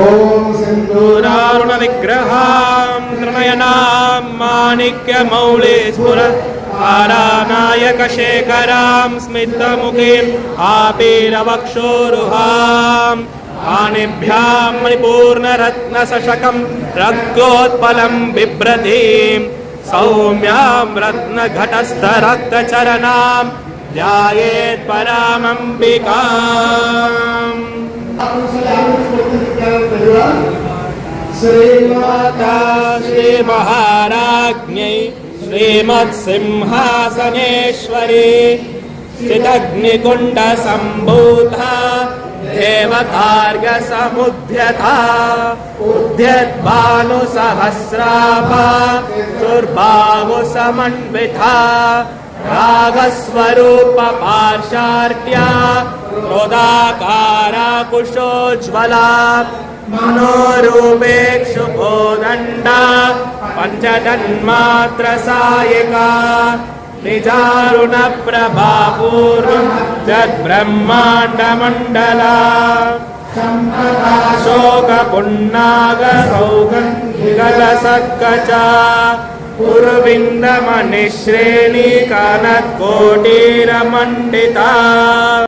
ओम सिंदूरारुण विग्रहां त्रिनयनां माणिक्यमौले स्फुर हारानायक शेखरां स्मितमुखीं आपीरवक्षोरुहां पाणिभ्यां मणिपूर्णरत्नशशकं रक्तोत्पलं बिभ्रतीं सौम्यां रत्नघटस्थरक्तचरणां ध्यायेत् परामम्बिकाम्। श्रीमाता श्रीमहाराज्ञै श्रीमत्सिंहासनेश्वरी चिदग्निकुण्डसम्भूता देवतार्घ्यसमुद्यता उद्यद्भानुसहस्राभा दुर्बाहुसमन्विता रागस्वरूप पार्शार्ट्या क्रोधाकारा कुशोज्ज्वला मनोरूपेक्षुभोदण्डा पञ्चतन्मात्र सायिका निजारुण प्रभापूर्वं जद्ब्रह्माण्डमण्डला शोकपुन्नागरौगलसक्कचा पुरविन्दमणिश्रेणी कानत्कोटीरमण्डिता।